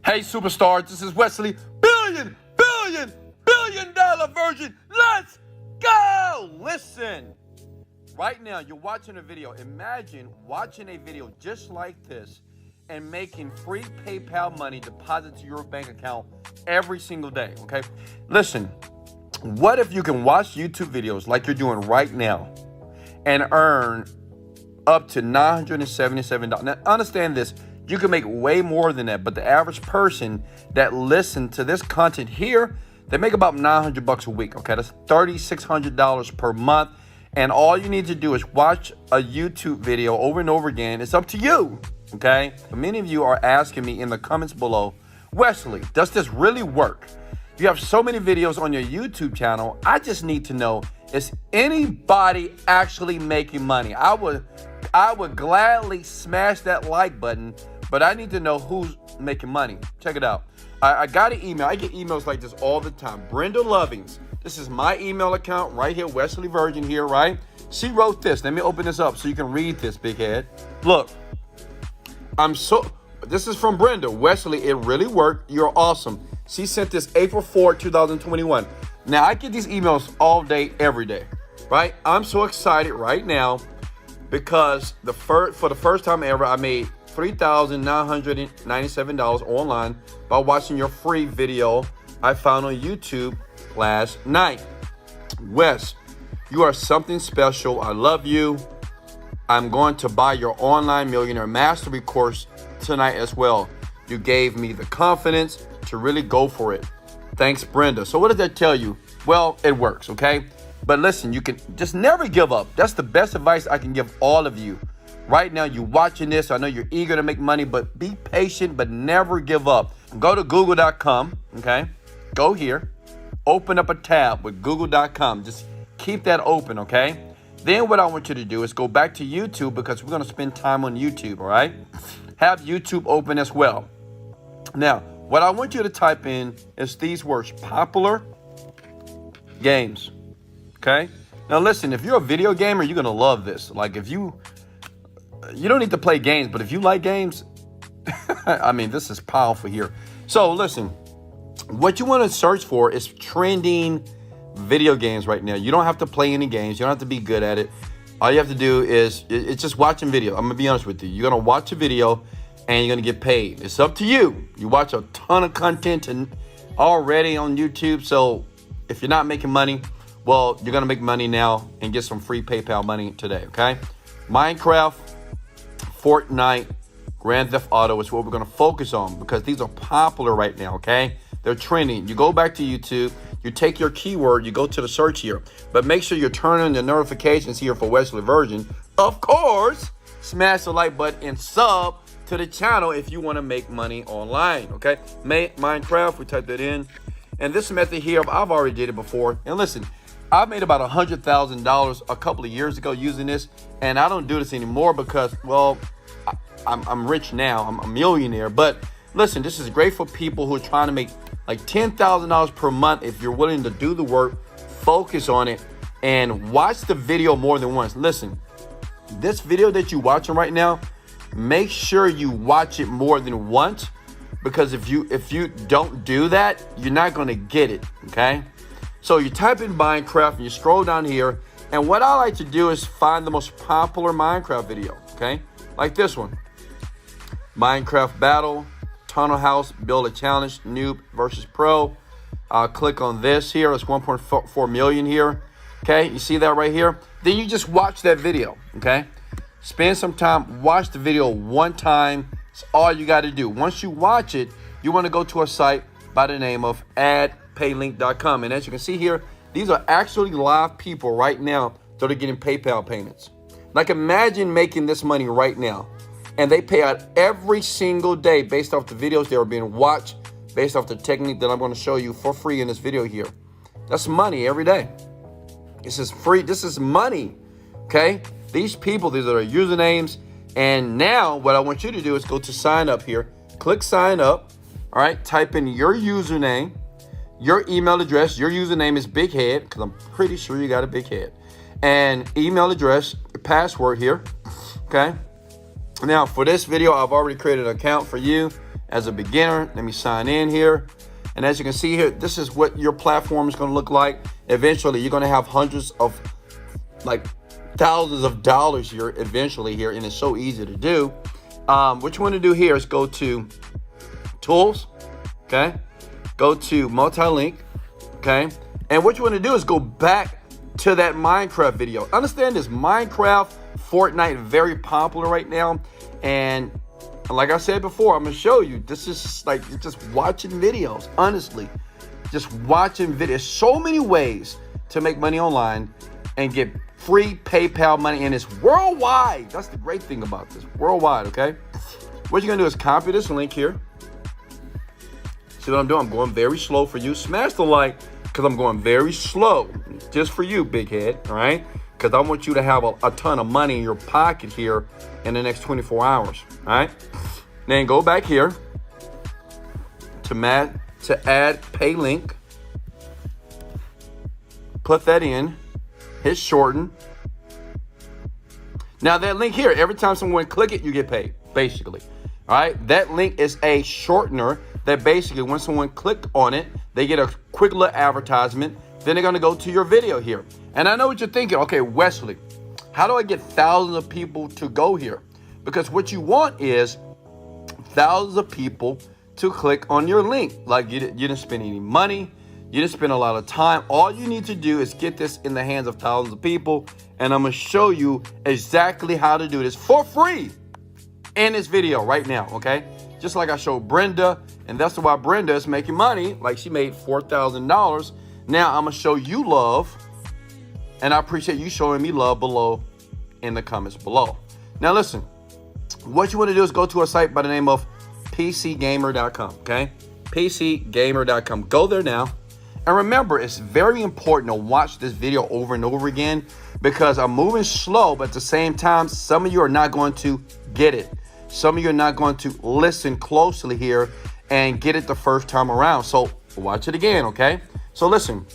Hey, superstars, this is Wesley Billion Dollar Virgin. Let's go! Listen, right now you're watching a video. Imagine watching a video just like this and making free PayPal money deposited to your bank account every single day, okay? Listen, what if you can watch YouTube videos like you're doing right now and earn up to $977? Now, understand this. You can make way more than that, but the average person that listens to this content here, they make about $900 a week, okay? That's $3,600 per month, and all you need to do is watch a YouTube video over and over again. It's up to you, okay? Many of you are asking me in the comments below, Wesley, does this really work? You have so many videos on your YouTube channel. I just need to know, is anybody actually making money? I would gladly smash that like button, but I need to know who's making money. Check it out. I got an email. I get emails like this all the time. Brenda Lovings. This is my email account right here. Wesley Virgin here, right? She wrote this. Let me open this up so you can read this, big head. Look, this is from Brenda. Wesley, it really worked. You're awesome. She sent this April 4, 2021. Now, I get these emails all day, every day, right? I'm so excited right now because for the first time ever, I made $3,997 online by watching your free video I found on YouTube last night. Wes, you are something special. I love you. I'm going to buy your online millionaire mastery course tonight as well. You gave me the confidence to really go for it. Thanks, Brenda. So what does that tell you? Well, it works, okay? But listen, you can just never give up. That's the best advice I can give all of you. Right now, you're watching this. I know you're eager to make money, but be patient, but never give up. Go to google.com, okay? Go here. Open up a tab with google.com. Just keep that open, okay? Then what I want you to do is go back to YouTube because we're going to spend time on YouTube, all right? Have YouTube open as well. Now, what I want you to type in is these words, popular games, okay? Now, listen, if you're a video gamer, you're going to love this. Like, if you don't need to play games, but if you like games, I mean, this is powerful here. So, listen, what you want to search for is trending video games right now. You don't have to play any games. You don't have to be good at it. All you have to do is, it's just watching video. I'm going to be honest with you. You're going to watch a video and you're going to get paid. It's up to you. You watch a ton of content already on YouTube. So if you're not making money, well, you're going to make money now and get some free PayPal money today, okay? Minecraft, Fortnite, Grand Theft Auto is what we're going to focus on because these are popular right now, okay? They're trending. You go back to YouTube, you take your keyword, you go to the search here, but make sure you're turning the notifications here for Wesley Virgin. Of course, smash the like button and sub to the channel if you want to make money online, okay? Minecraft, we type that in. And this method here, I've already did it before. And listen, I made about $100,000 a couple of years ago using this, and I don't do this anymore because, well, I'm rich now. I'm a millionaire. But listen, this is great for people who are trying to make like $10,000 per month. If you're willing to do the work, focus on it, and watch the video more than once. Listen, this video that you're watching right now, make sure you watch it more than once, because if you don't do that, you're not going to get it, okay? So you type in Minecraft and you scroll down here, and what I like to do is find the most popular Minecraft video, okay? Like this one. Minecraft battle, tunnel house, build a challenge, noob versus pro. I'll click on this here. It's 1.4 million here, okay? You see that right here? Then you just watch that video, okay? Spend some time, watch the video one time. It's all you got to do. Once you watch it, you want to go to a site by the name of adpaylink.com. And as you can see here, these are actually live people right now that are getting PayPal payments. Like, imagine making this money right now, and they pay out every single day based off the videos that are being watched, based off the technique that I'm going to show you for free in this video here. That's money every day. This is free. This is money, okay? These people, these are their usernames. And now what I want you to do is go to sign up here. Click sign up. All right. Type in your username, your email address. Your username is Big Head because I'm pretty sure you got a big head. And email address, password here. Okay. Now for this video, I've already created an account for you. as a beginner. Let me sign in here. And as you can see here, this is what your platform is going to look like. Eventually, you're going to have hundreds of, like, thousands of dollars here eventually here, and it's so easy to do. What you want to do here is go to Tools, okay? Go to Multi-Link, okay? And what you want to do is go back to that Minecraft video. Understand this, Minecraft, Fortnite, very popular right now. And like I said before, I'm going to show you, this is like just watching videos, honestly. Just watching videos. So many ways to make money online and get free PayPal money, and it's worldwide. That's the great thing about this, worldwide, okay? What you're going to do is copy this link here. See what I'm doing? I'm going very slow for you. Smash the like, because I'm going very slow just for you, big head, all right? Because I want you to have a ton of money in your pocket here in the next 24 hours, all right? Then go back here to add pay link. Put that in. Hit shorten. Now that link here, every time someone click it, you get paid, basically. All right, that link is a shortener that basically when someone click on it, they get a quick little advertisement. Then they're gonna go to your video here. And I know what you're thinking, okay, Wesley, how do I get thousands of people to go here? Because what you want is thousands of people to click on your link. Like you didn't spend any money, you didn't spend a lot of time. All you need to do is get this in the hands of thousands of people, and I'm gonna show you exactly how to do this for free in this video right now, okay? Just like I showed Brenda, and that's why Brenda is making money. Like she made $4,000. Now I'm gonna show you love, and I appreciate you showing me love below in the comments below. Now listen, what you wanna do is go to a site by the name of PCgamer.com, okay? PCgamer.com, go there now. And remember, it's very important to watch this video over and over again because I'm moving slow, but at the same time, some of you are not going to get it. Some of you are not going to listen closely here and get it the first time around. So watch it again, okay? So listen,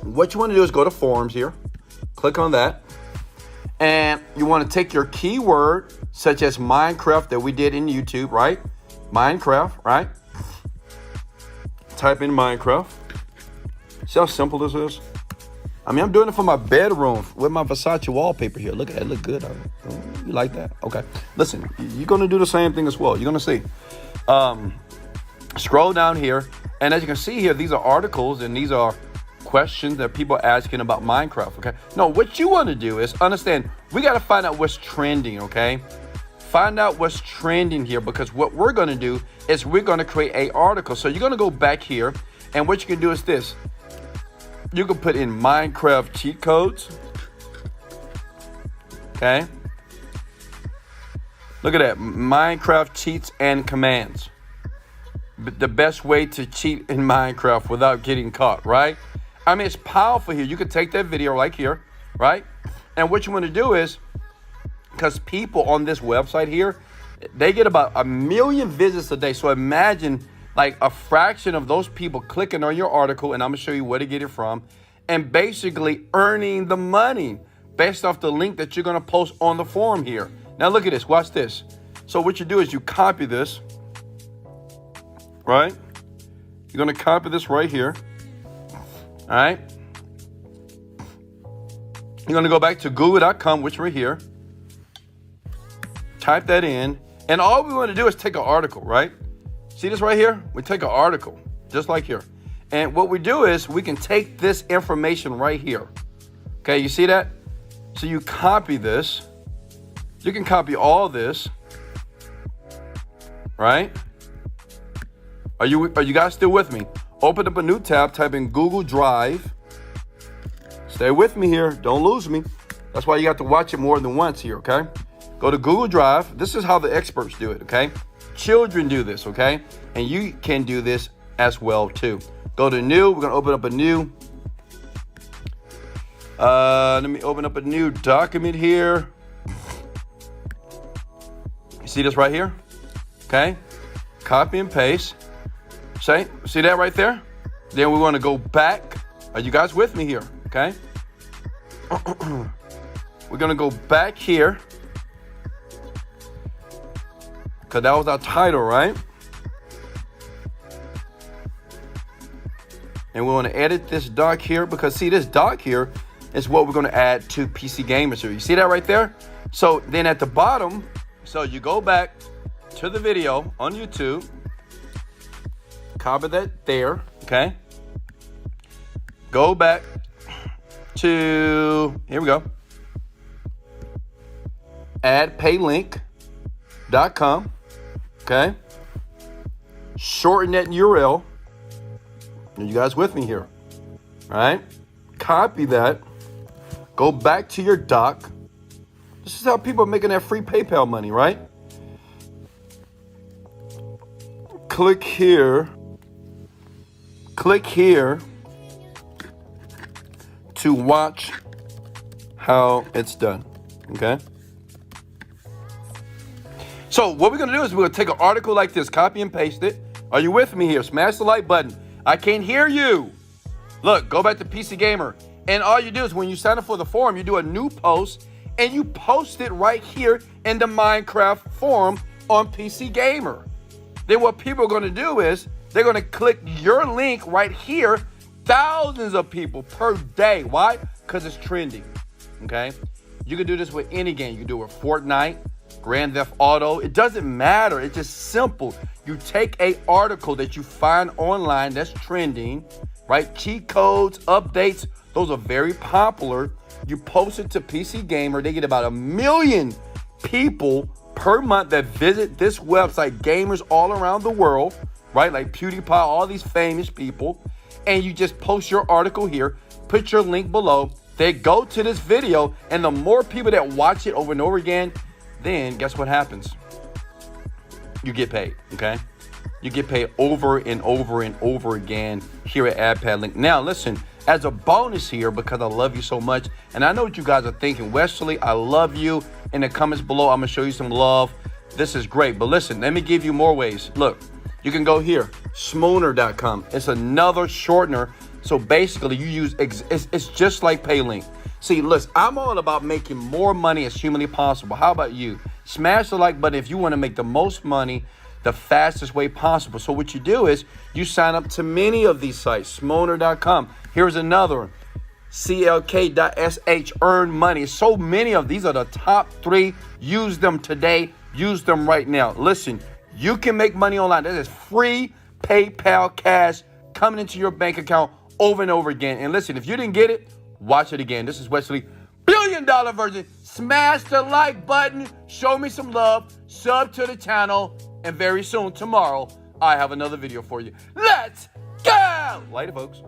what you want to do is go to forums here, click on that, and you want to take your keyword such as Minecraft that we did in YouTube, right? Minecraft, right? Type in Minecraft. See how simple this is? I mean, I'm doing it for my bedroom with my Versace wallpaper here. Look at it, look good. You like that? Okay. Listen, you're going to do the same thing as well. You're going to see. Scroll down here. And as you can see here, these are articles and these are questions that people are asking about Minecraft, okay? No, what you want to do is understand, we got to find out what's trending, okay? Find out what's trending here, because what we're going to do is we're going to create a article. So you're going to go back here, and what you can do is this. You can put in Minecraft cheat codes. Okay. Look at that. Minecraft cheats and commands. The best way to cheat in Minecraft without getting caught, right? I mean, it's powerful here. You can take that video like here, right? And what you want to do is, because people on this website here, they get about 1 million visits a day. So imagine like a fraction of those people clicking on your article, and I'm gonna show you where to get it from, and basically earning the money based off the link that you're gonna post on the forum here. Now look at this, watch this. So what you do is you copy this, right? You're gonna copy this right here, all right? You're gonna go back to google.com, which we're here, type that in, and all we wanna do is take an article, right? See this right here? We take an article, just like here. And what we do is we can take this information right here. Okay, you see that? So you copy this. You can copy all this, right? Are you guys still with me? Open up a new tab, type in Google Drive. Stay with me here, don't lose me. That's why you got to watch it more than once here, okay? Go to Google Drive. This is how the experts do it, okay? Children do this, okay? And you can do this as well too. Go to new, we're gonna open up a new. Let me open up a new document here. You see this right here? Okay, copy and paste. See that right there? Then we wanna go back. Are you guys with me here, okay? We're gonna go back here, because that was our title, right? And we want to edit this doc here because see, this doc here is what we're going to add to PC Gamer Series. You see that right there? So then at the bottom, so you go back to the video on YouTube, copy that there, okay? Go back to, here we go, addpaylink.com, okay? Shorten that URL. Are you guys with me here? All right? Copy that. Go back to your doc. This is how people are making that free PayPal money, right? Click here. Click here to watch how it's done, okay? So what we're gonna do is we're gonna take an article like this, copy and paste it. Are you with me here? Smash the like button. I can't hear you. Look, go back to PC Gamer. And all you do is when you sign up for the forum, you do a new post and you post it right here in the Minecraft forum on PC Gamer. Then what people are gonna do is they're gonna click your link right here. Thousands of people per day. Why? Because it's trending, okay? You can do this with any game. You can do it with Fortnite, Grand Theft Auto. It doesn't matter. It's just simple. You take a article that you find online that's trending, right? Cheat codes, updates, those are very popular. You post it to PC Gamer. They get about 1 million people per month that visit this website, gamers all around the world, right? Like PewDiePie, all these famous people. And you just post your article here, put your link below. They go to this video, and the more people that watch it over and over again, then guess what happens? You get paid, okay? You get paid over and over and over again here at AdPadLink. Now, listen, as a bonus here, because I love you so much, and I know what you guys are thinking, Wesley, I love you. In the comments below, I'm gonna show you some love. This is great, but listen, let me give you more ways. Look, you can go here, smooner.com. It's another shortener. So basically, you use, it's just like PayLink. See, listen, I'm all about making more money as humanly possible. How about you? Smash the like button if you want to make the most money the fastest way possible. So what you do is you sign up to many of these sites, smooner.com. Here's another one, clk.sh, earn money. So many of these are the top 3. Use them today. Use them right now. Listen, you can make money online. That is free PayPal cash coming into your bank account over and over again. And listen, if you didn't get it, watch it again. This is Wesley, $1 billion Virgin. Smash the like button. Show me some love. Sub to the channel. And very soon, tomorrow, I have another video for you. Let's go! Later, folks.